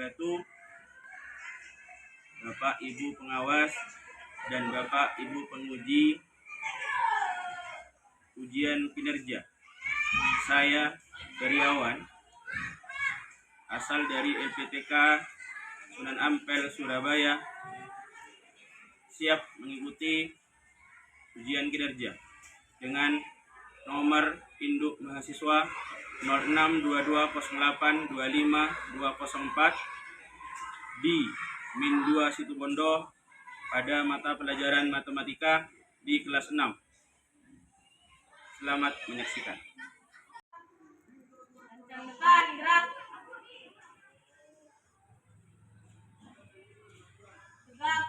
wabarakatuh, Bapak Ibu pengawas dan Bapak Ibu penguji ujian kinerja. Saya Heriawan, asal dari LPTK Sunan Ampel, Surabaya, siap mengikuti ujian kinerja dengan nomor induk mahasiswa 0622082524 di Min 2 Situbondo pada mata pelajaran matematika di kelas 6. Selamat menyaksikan.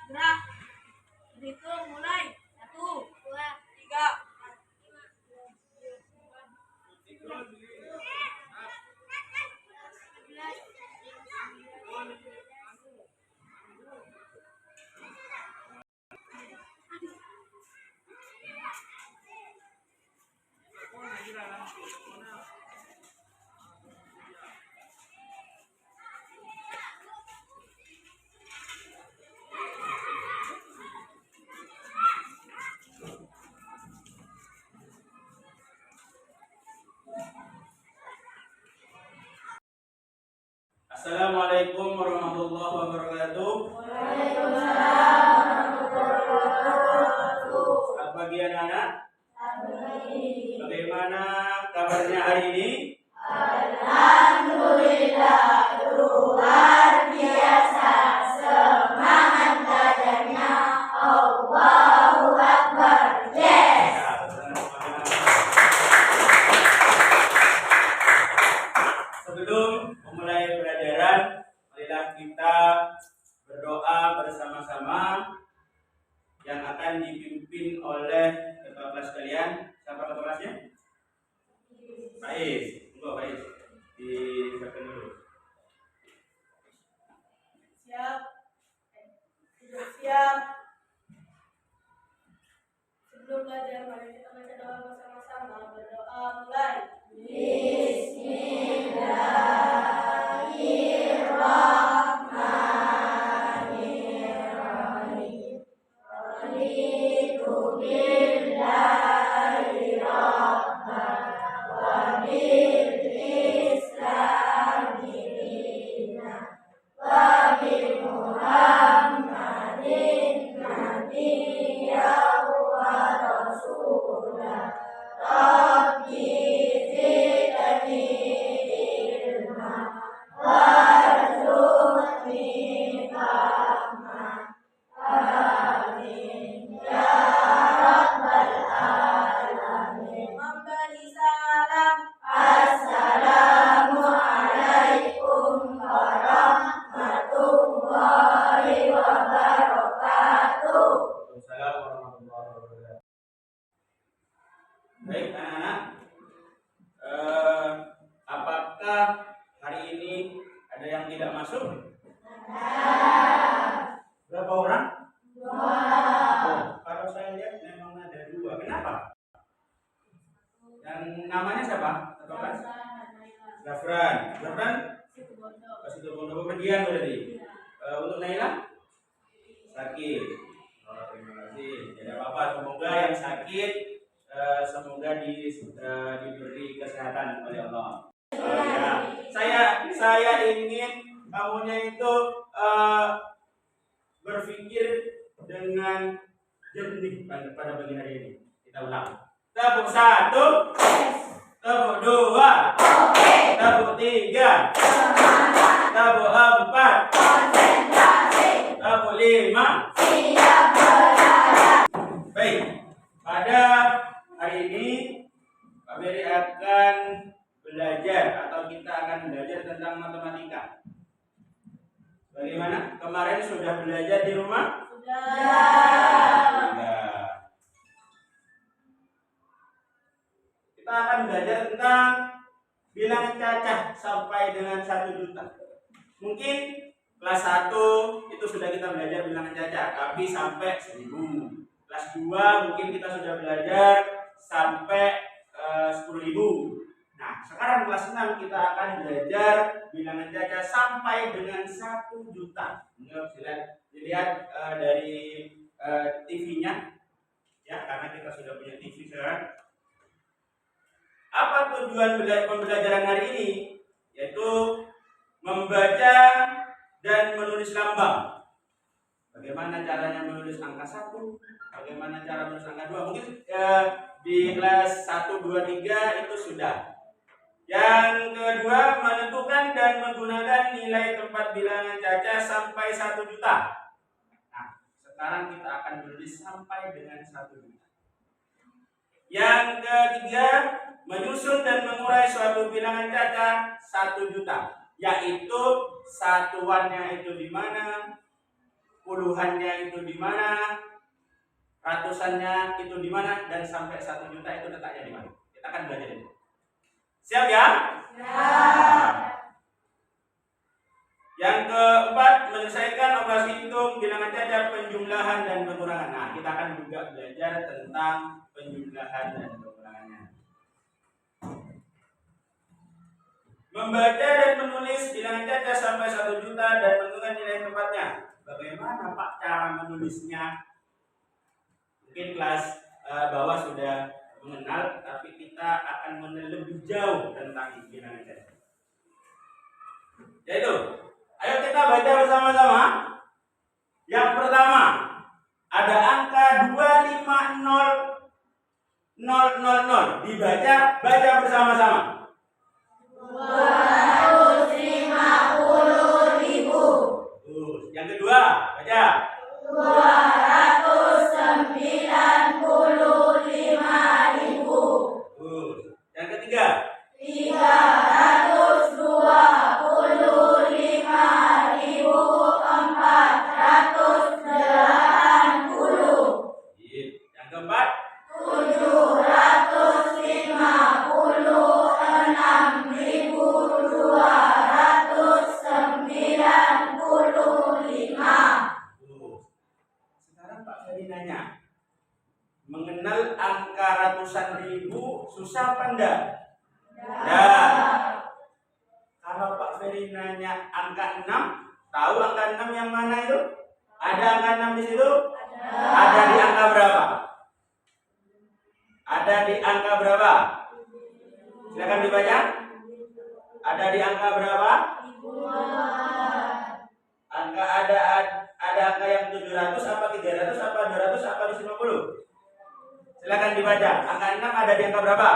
Gerak. Berhitung mulai. 1, 2, 3. Assalamualaikum warahmatullahi wabarakatuh. Waalaikumsalam warahmatullahi wabarakatuh. Selamat pagi anak-anak. Bagaimana kabarnya hari ini? Alhamdulillah, luar biasa. Semangat belajarnya. Allahu Akbar. Yes. Sebelum memulai pelajaran, marilah kita berdoa bersama-sama yang akan dipimpin oleh ketua kelas kalian. Siapa ketua kelasnya? Faiz. Enggak, Faiz. Disiapkan dulu. Siap. Sudah siap. Sebelum belajar, mari kita baca doa bersama-sama. Berdoa mulai. Bismillahirrahmanirrahim. Raditu billahi rabban wa bil islami dinan wa bi Muhammadin nabiyyan wa rasulah. Rabbi zidni ilma warzuqni fahma. Amin ya rabbal alamin. Memberi salam. Assalamualaikum warahmatullahi wabarakatuh. Waalaikumsalam warahmatullahi wabarakatuh. Baik anak-anak, apakah hari ini ada yang tidak masuk? Berapa orang? 2. Oh, kalau saya lihat memang ada 2. Kenapa? Yang namanya siapa? Zafran. Situbondo bepergian berarti. Untuk Naila? Sakit. Oh, terima kasih. Tidak apa-apa. Semoga yang sakit semoga diberi kesehatan oleh Allah. Ya. Saya ingin kamunya itu berpikir dengan jernih pada pagi hari ini. Kita ulang. Tepuk 1, tepuk 2, tepuk 3, tepuk 4, tepuk 5. Siap belajar. Baik, pada hari ini Pak Beri akan belajar atau kita akan belajar tentang matematika. Bagaimana? Kemarin sudah belajar di rumah? Sudah. Kita akan belajar tentang bilangan cacah sampai dengan 1 juta. Mungkin kelas 1 itu sudah kita belajar bilangan cacah, tapi sampai 1000. Kelas 2 mungkin kita sudah belajar sampai 10.000. Nah, sekarang kelas 6 kita akan belajar bilangan caca sampai dengan 1 juta. Ini dilihat dari TV-nya ya, karena kita sudah punya TV sekarang. Apa tujuan pembelajaran hari ini? Yaitu membaca dan menulis lambang. Bagaimana caranya menulis angka 1? Bagaimana cara menulis angka 2? Mungkin di kelas 1, 2, 3 itu sudah. Yang kedua, menentukan dan menggunakan nilai tempat bilangan caca sampai 1 juta. Nah, sekarang kita akan menulis sampai dengan 1 juta. Yang ketiga, menyusun dan mengurai suatu bilangan caca 1 juta, yaitu satuannya itu di mana, puluhannya itu di mana, ratusannya itu di mana, dan sampai 1 juta itu letaknya di mana. Kita akan belajar itu. Siap ya? Siap. Yang keempat, menyelesaikan operasi hitung bilangan caca, penjumlahan dan pengurangan. Nah, kita akan juga belajar tentang penjumlahan dan pengurangannya. Membaca dan menulis bilangan caca sampai 1 juta dan menentukan nilai tempatnya. Bagaimana Pak cara menulisnya? Mungkin kelas bawah sudah mengenal, tapi kita akan mengenal lebih jauh tentang bilangan caca. Yaitu, ayo kita baca bersama-sama. Yang pertama, ada angka 250.000. Baca bersama-sama. 250.000. Yang kedua, baca. 295.000. Yang ketiga. 325.480. Yang keempat. 756.295. Sekarang Pak Ferry nanya, mengenal angka ratusan ribu susah apa enggak? Ya. Kalau Pak Ferry nanya angka 6, tahu angka 6 yang mana itu? Ada angka 6 di situ? Ada di angka berapa? Ada di angka berapa? Silakan dibaca. Ada di angka berapa? Angka ada angka yang 700 apa 300 apa 200 apa 250? Silakan dibaca. Angka 6 ada di angka berapa?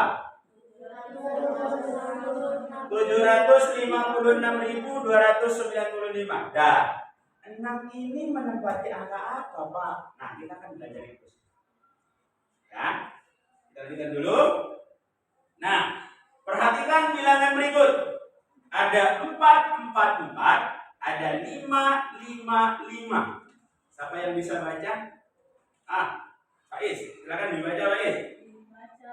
756.295. Dah. 6 ini menempati angka apa, Pak? Nah, kita akan belajar itu. Ya. Kita lihat dulu. Nah, perhatikan bilangan berikut. Ada 444, ada 555. Siapa yang bisa baca? Pak Is, silakan dibaca, Pak Is. Dibaca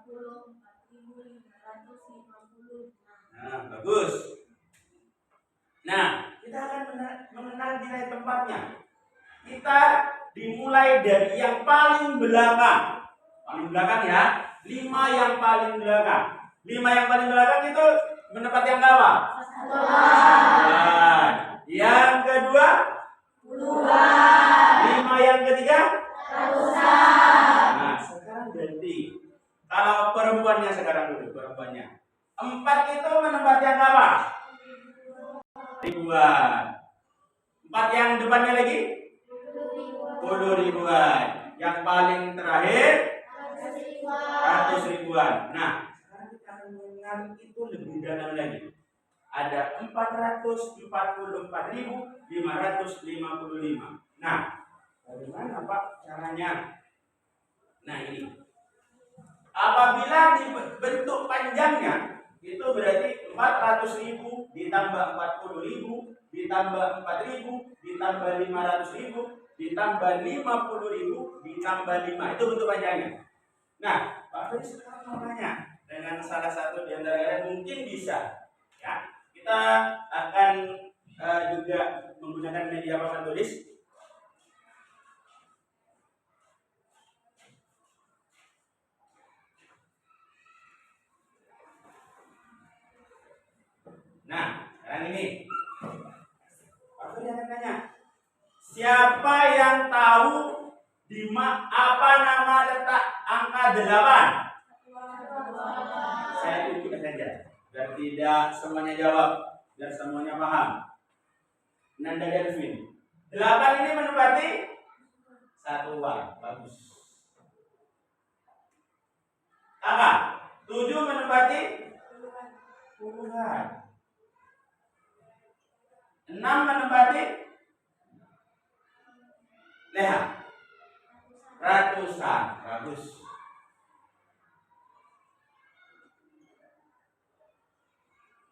444.550. Nah, bagus. Nah, kita akan mengenal nilai tempatnya. Kita dimulai dari yang paling belakang. Paling belakang ya. 5 yang paling belakang. 5 yang paling belakang itu menempati angka apa? 1. Yang kedua? 5 yang ketiga? Nah, sekarang ganti. Kalau perempuannya sekarang dulu, perempuannya. 4 itu menempati angka apa? Ribuan. 4 yang depannya lagi? 10 ribuan. Yang paling terakhir 100 ribuan. Nah, sekarang kita akan mengenal itu lebih dalam lagi. Ada 444.555. Nah, bagaimana Pak caranya? Nah, ini. Apabila dibentuk panjangnya, itu berarti 400.000 ditambah 40.000 ditambah 4.000 ditambah 500.000 ditambah 50.000 ditambah 5. Itu bentuk panjangnya. Nah, Pak Ferry sekarang mau tanya dengan salah satu di antara kalian mungkin bisa, ya. Kita akan juga menggunakan media papan tulis. Sekarang ini, aku nanya, siapa yang tahu apa nama letak angka 8? Saya tunjukkan saja, biar tidak semuanya jawab, biar semuanya paham. Nanda Delvin, 8 ini menempati 1 uang, bagus. Apa? 7 menempati puluhan. 6 menempati leha. Ratusan, bagus.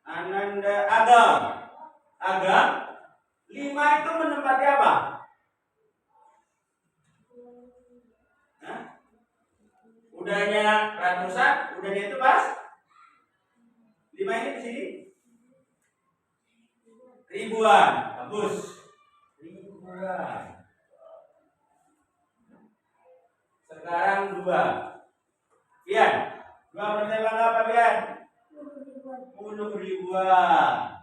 Ananda Agam 5 itu menempati apa? Hah? Udahnya ratusan, udahnya itu pas 5 ini di sini ribuan, bagus. Ribuan. Sekarang 2. Pian, 2 berarti apa Pian? 10 ribuan.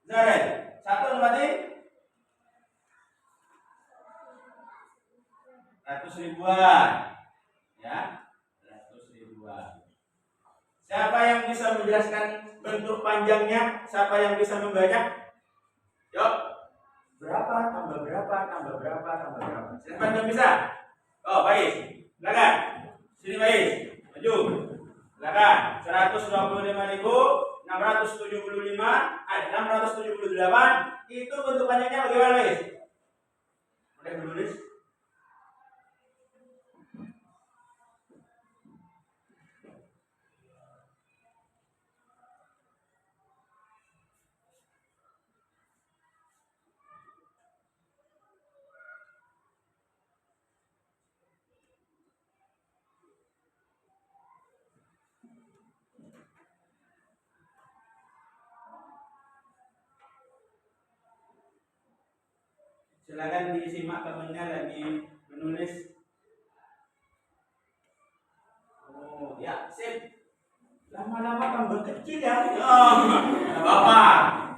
Zaret, 1 berarti 100 ribuan. Ya, 100 ribuan. Siapa yang bisa menjelaskan bentuk panjangnya? Siapa yang bisa membaca? Yuk. Berapa tambah berapa tambah berapa tambah berapa? Siapa yang bisa? Oh, Bais. Silakan. Sini Bais. Maju. Silakan. 678 itu bentuk panjangnya bagaimana, Bais? Boleh menulis? Silakan disimak temannya lagi menulis. Oh, ya, sip. Lama-lama tambah kecil ya. Oh, Bapak.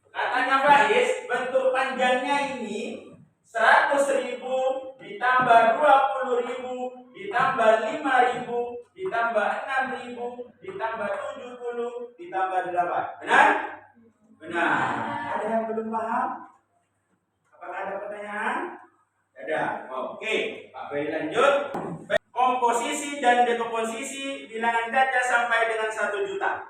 Katanya Bais, bentuk panjangnya ini 100.000 ditambah 20.000 ditambah 5.000 ditambah 6.000 ditambah 70 ditambah 8. Benar? Benar. Ada yang belum paham? Apakah ada pertanyaan? Ada. Oke, Pak Ferry lanjut. Komposisi dan dekomposisi bilangan data sampai dengan 1 juta.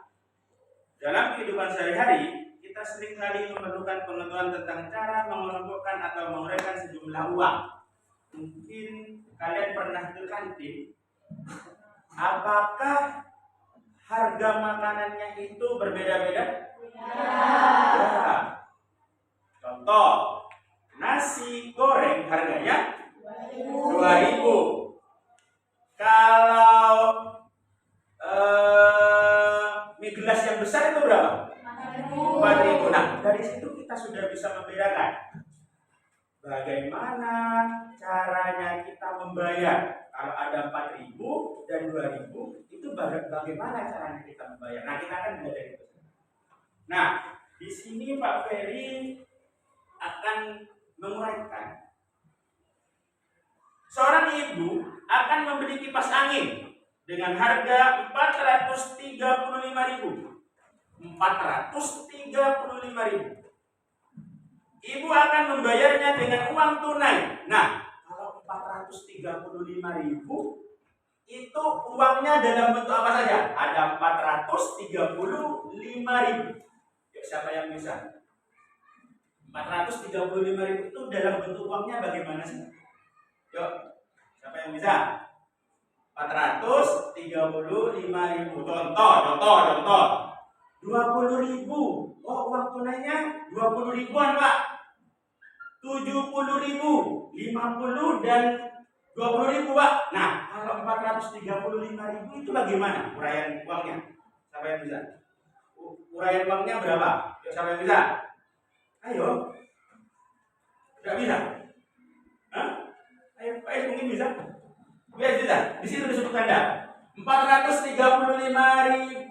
Dalam kehidupan sehari-hari, kita seringkali memerlukan pengetahuan tentang cara mengelompokkan atau menguraikan sejumlah uang. Mungkin kalian pernah ke kantin. Apakah harga makanannya itu berbeda-beda? Ya. Contoh, nasi goreng harganya 2.000. Kalau mie gelas yang besar itu berapa? 4.000. Nah, dari situ kita sudah bisa membedakan bagaimana caranya kita membayar. Kalau ada 4.000 dan 2.000, itu bagaimana caranya kita membayar. Nah, kita akan belajar itu. Nah, di sini Pak Ferry akan menguraikan. Seorang ibu akan membeli kipas angin dengan harga 435.000. 435.000. Ibu akan membayarnya dengan uang tunai. Nah, kalau 435.000 itu uangnya dalam bentuk apa saja? Ada 435.000. Yuk, siapa yang bisa? 435.000 itu dalam bentuk uangnya bagaimana sih? Yuk, siapa yang bisa? 435.000. Contoh. 20.000. Oh, uang tunainya 20 ribuan, Pak. 70.000, 50 dan 20.000, Pak. Nah, kalau 435.000 itu bagaimana uraian uangnya? Siapa yang bisa? Uraian uangnya berapa? Yuk, siapa yang bisa? Ayo. Tidak bisa? Hah? Ayo, Pak mungkin bisa? Ya sudah, di situ disebut tanda. Rp435.000.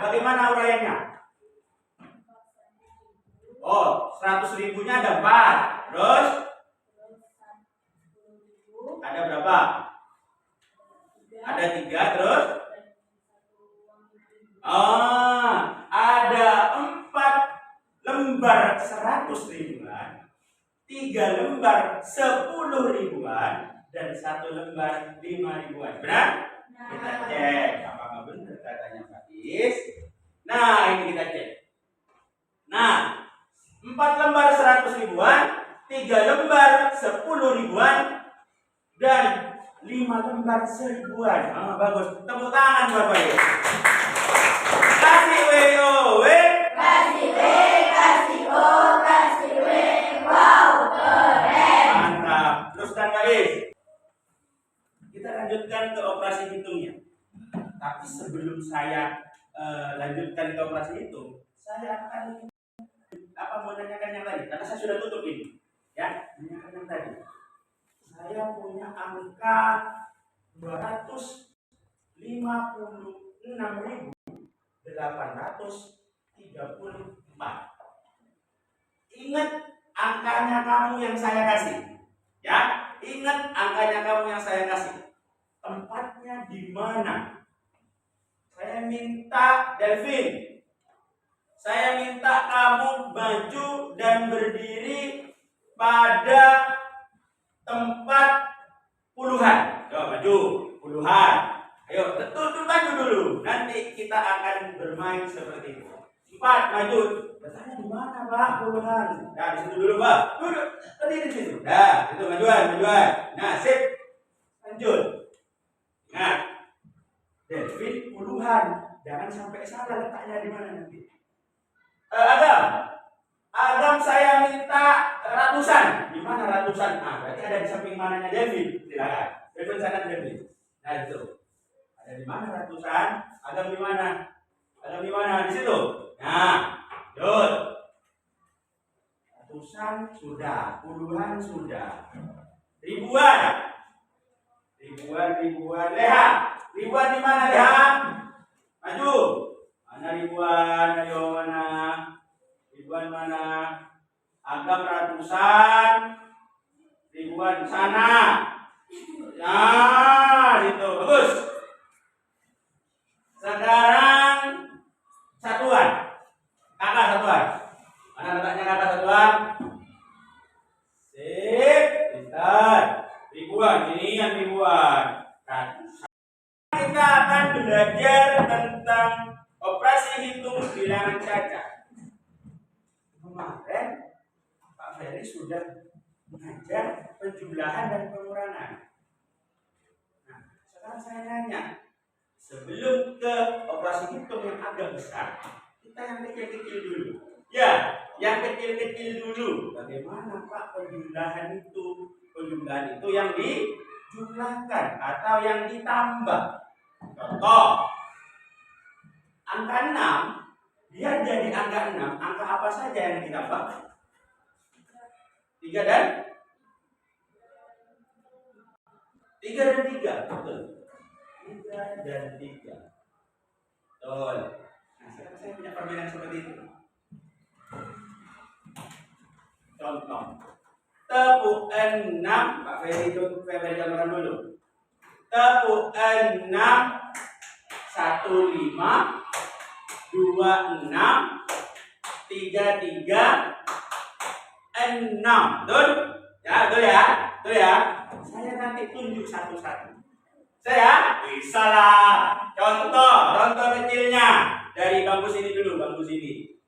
Bagaimana uraiannya? Oh, 100.000-nya ada 4. Terus ada berapa? Ada 3. Terus ada 4 lembar 100.000-an, 3 lembar 10.000-an, dan 1 lembar 5.000-an. Benar? Kita cek apakah benar katanya Pak Is. Nah, ini kita cek. Nah, 4 lembar 100.000-an, 3 lembar 10.000-an, dan 5 lembar 1.000-an. Bagus. Tepuk tangan buat Pak Is. Kasih WOW. Kasih W, kasih O, kasih W. Wow, keren. Mantap. Teruskan Pak Is. Kita lanjutkan ke operasi hitungnya. Tapi sebelum saya lanjutkan ke operasi hitung, saya akan menanyakan yang tadi. Karena saya sudah tutup ini. Ya, menanyakan yang tadi. Saya punya angka 256.834. Ingat angkanya kamu yang saya kasih. Ya, ingat angkanya kamu yang saya kasih. Tempatnya di mana? Saya minta Delvin. Saya minta kamu maju dan berdiri pada tempat puluhan. Yo, maju puluhan. Ayo, betul maju dulu. Nanti kita akan bermain seperti itu. 4 maju. Bertanya di mana Pak puluhan? Nah, di situ dulu Pak. Duduk, berdiri di situ. Nah, itu majuan. Nah, sip. Lanjut. Ingat, Delvin puluhan. Jangan sampai salah letaknya di mana nanti. Adam saya minta ratusan. Di mana ratusan? Berarti ada di samping mananya Delvin. Silakan. Delvin sana Delvin. Nah, itu. Ada di mana ratusan? Adam di mana? Adam di mana? Di situ. Nah, lanjut. Ratusan sudah, puluhan sudah. Ribuan. Leha. Ribuan di mana Leha? Maju. Mana ribuan? Ayo mana? Ribuan mana? Agam ratusan. Ribuan sana. Nah, itu bagus. Sekarang satuan. Kakak satuan. Mana letaknya kakak satuan? Sip. Lihat. Ribuan. Ini yang ribuan. Kita akan belajar tentang operasi hitung bilangan cacat. Kemarin Pak Ferry sudah mengajar penjumlahan dan pengurangan. Nah, sekarang saya nanya, sebelum ke operasi hitung yang agak besar, kita yang kecil-kecil dulu. Ya, yang kecil-kecil dulu. Bagaimana Pak penjumlahan itu? Penjumlahan itu yang dijumlahkan atau yang ditambah. Contoh, angka 6 biar jadi angka 6, angka apa saja yang ditambah? 3 dan 3, betul. 3 dan 3. Betul. Nah, sekarang saya punya perbedaan seperti itu. Contoh, tepuk 6, Pak Ferry itu gambaran dulu. Tepuk 6, 15, 26, 33, 6. Betul? Ya, betul ya? Betul ya? Saya nanti tunjuk satu-satu. Saya bisa lah. Contoh kecilnya dari bangku sini dulu, bangku sini.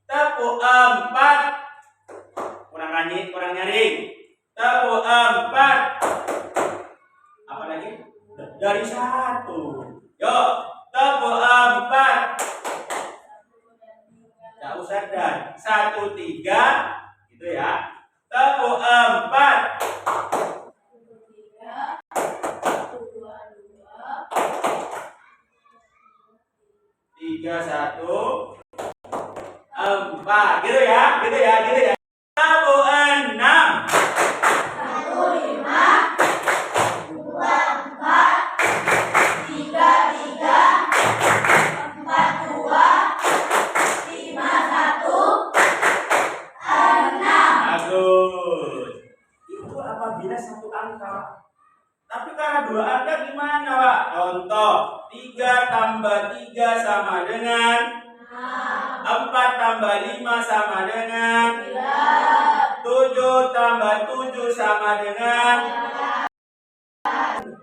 Tepuk 4, kurang nyaring. Tepuk 4. Apa lagi? Dari 1. Yuk, tepuk 4. Tidak usah dan 1, 3, gitu ya. Tepuk 4. 3, 1, 4, gitu ya. Tepuk 6. 1, 5, 2, Contoh, 3 tambah 3 sama dengan 4 tambah 5 sama dengan 7 tambah 7 sama dengan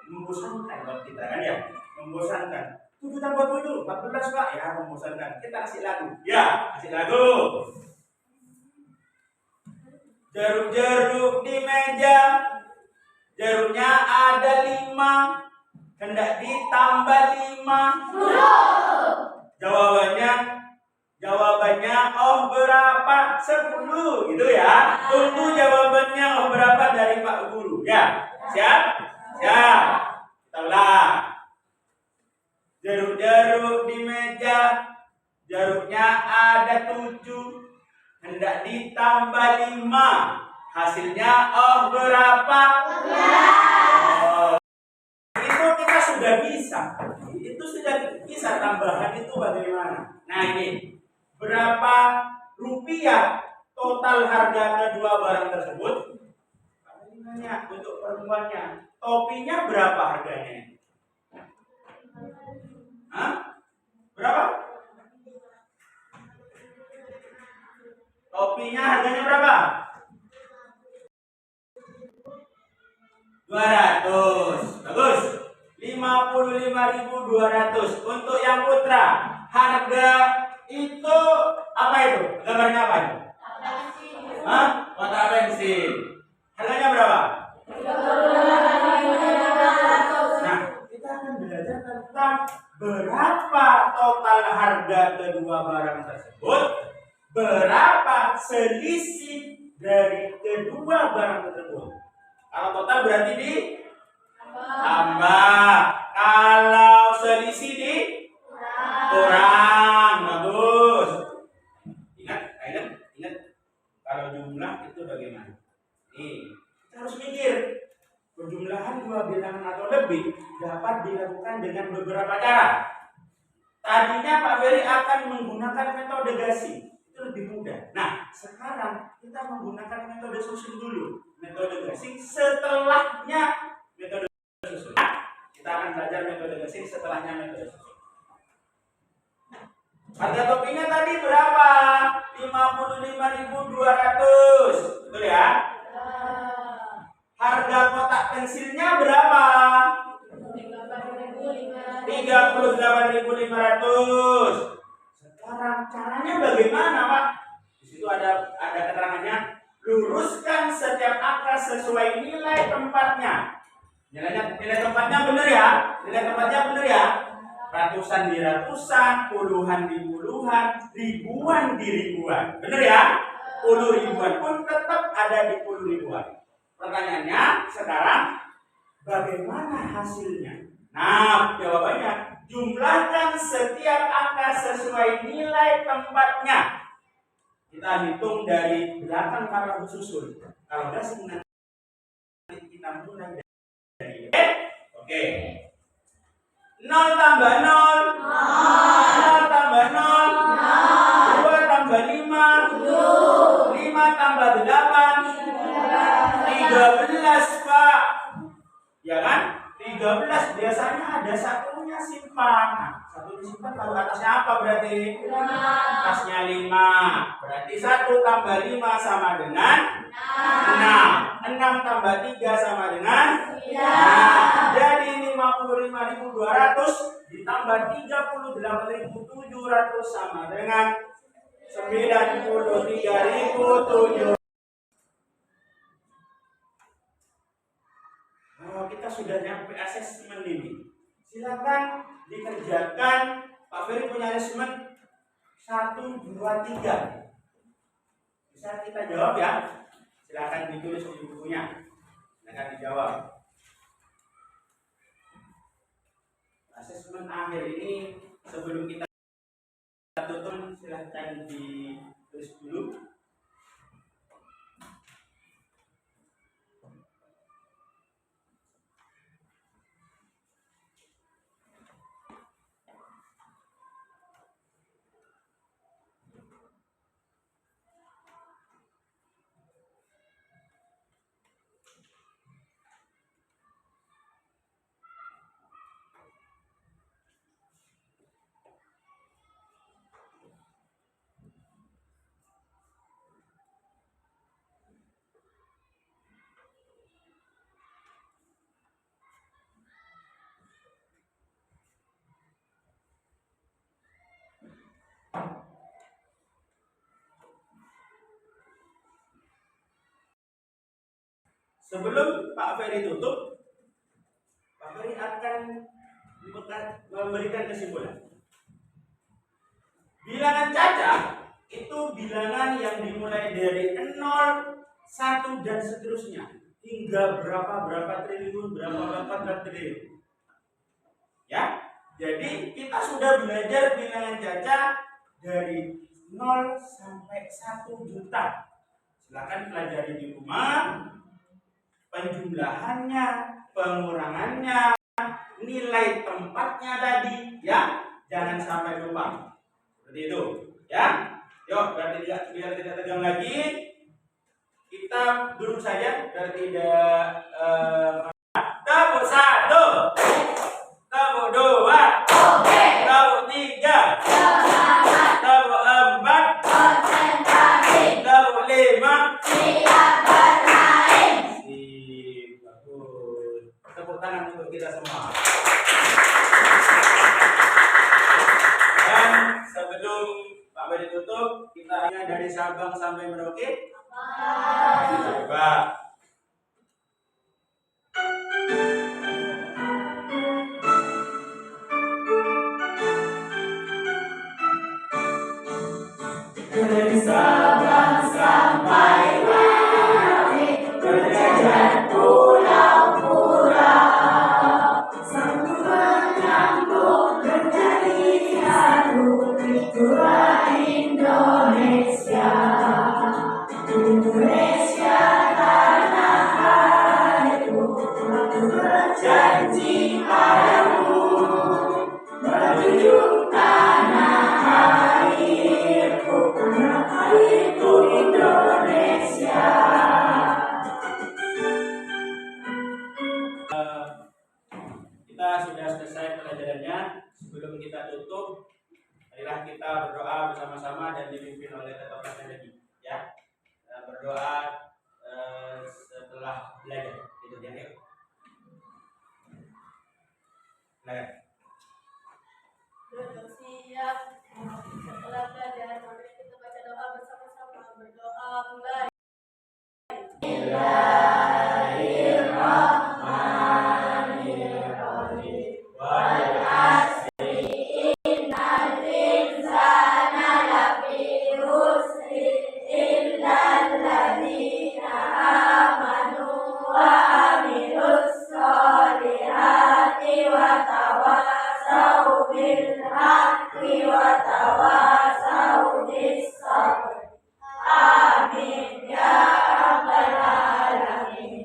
membosankan buat kita kan ya, membosankan. 7 tambah 7 14 Pak, ya membosankan. Kita kasih lagu. Ya, kasih lagu. Jeruk-jeruk di meja, jeruknya ada 5, hendak ditambah 5. Jawabannya oh berapa? 10 gitu ya. Tunggu jawabannya oh berapa dari Pak Guru. Ya, siap? Siap. Kita ulang. Jeruk-jeruk di meja, jeruknya ada 7, hendak ditambah 5. Hasilnya oh berapa? Oh, itu kita sudah bisa. Itu sudah bisa, tambahan itu bagaimana? Nah ini, berapa rupiah total harga kedua barang tersebut? Nanya untuk perempuannya, topinya berapa harganya? Hah? Berapa? Topinya harganya berapa? 200. Bagus. 55.200 untuk yang putra. Harga itu apa itu? Gambarnya apa itu? Hah? Kotak bensin. Harganya berapa? Nah, kita akan belajar tentang berapa total harga kedua barang tersebut, berapa selisih dari kedua barang tersebut. Kalau total berarti tambah. Kalau selisih kurang. Bagus. Ingat. Kalau jumlah itu bagaimana? Nih, kita harus mikir. Penjumlahan dua bilangan atau lebih dapat dilakukan dengan beberapa cara. Tadinya Pak Ferry akan menggunakan metode gasing. Itu lebih mudah. Nah, sekarang kita menggunakan metode susun dulu. Metode gasing setelahnya metode susun. Kita akan belajar metode gasing setelahnya metode susun. Harga topinya tadi berapa? 55.200. Betul ya? Harga kotak pensilnya berapa? 38.500. Sekarang caranya bagaimana, Pak? Di situ ada keterangannya. Luruskan setiap angka sesuai nilai tempatnya. Nilai tempatnya benar ya? Nilai tempatnya benar ya? Ratusan di ratusan, puluhan di puluhan, ribuan di ribuan. Benar ya? 10 ribuan pun tetap ada di 10 ribuan. Pertanyaannya sekarang, bagaimana hasilnya? Nah, jawabannya, jumlahkan setiap angka sesuai nilai tempatnya. Kita hitung dari belakang para susun. Kalau gasing nanti kita mulai dari oke. 0 tambah 0, 0 tambah 0, 2 tambah 5, 5 tambah 8, 13 Pak. Ya kan? 13 biasanya ada satunya simpan. Nah, satu disimpan lalu atasnya apa berarti? Atasnya 5. Berarti 1 tambah 5 sama dengan 6. 6 tambah 3 sama dengan 9. Jadi 55.200 ditambah 38.700 sama dengan 93.700. Kita sudah nyampe asesmen ini. Silakan dikerjakan. Pak Ferry punya asesmen 1, 2, 3. Bisa kita jawab ya. Silakan ditulis di bukunya. Silakan dijawab. Asesmen akhir ini sebelum kita tutup silakan ditulis dulu. Sebelum Pak Ferry tutup, Pak Ferry akan memberikan kesimpulan. Bilangan cacat itu bilangan yang dimulai dari 0, 1 dan seterusnya hingga berapa triliun, berapa triliun. Ya, jadi kita sudah belajar bilangan cacat dari 0 sampai 1 juta. Silakan pelajari di rumah. Penjumlahannya, pengurangannya, nilai tempatnya tadi, ya, jangan sampai lupa. Seperti itu, ya. Yuk, biar tidak tegang lagi, kita duduk saja, biar tidak tepuk 1, tepuk 2, tepuk 3, tepuk 4, tepuk 5. Tepuk tangan untuk kita semua. Dan sebelum Pak Ferry tutup, kita dari Sabang sampai Merauke. Coba. Dari Sabang sampai Merauke, berjajar pulau-pulau, satu menyambung menjadi satu, itulah Indonesia. Indonesia tanah airku, aku berjanji padamu, menuju tanah airku, tanah airku Indonesia. Kita sudah selesai pelajarannya. Sebelum kita tutup, marilah kita berdoa bersama-sama dan dipimpin oleh Ketua Pelajaran, ya. Berdoa setelah belajar. Itu ya, yuk. Belajar. Duduk siap. Setelah belajar, mari kita baca doa bersama-sama. Berdoa mulai. Bismillahirrahmanirrahim. Wal asri innal insana lafi khusr illal ladzina amanu wa amilus solihati wa tawasau bil haqqi wa tawasau bis sabr. Amin ya rabbal alamin.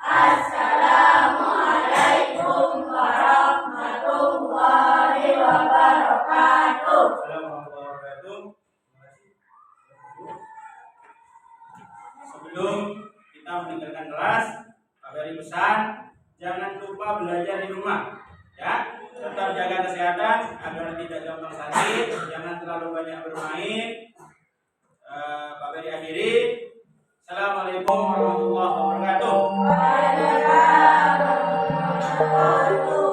Assalamualaikum warahmatullahi wabarakatuh. Sebelum kita meninggalkan kelas, Pak Ferry pesan, jangan lupa belajar di rumah, ya. Tetap jaga kesehatan agar tidak gampang sakit, jangan terlalu banyak bermain. Pak Ferry akhiri. Assalamualaikum warahmatullahi wabarakatuh. Waalaikumsalam warahmatullahi wabarakatuh.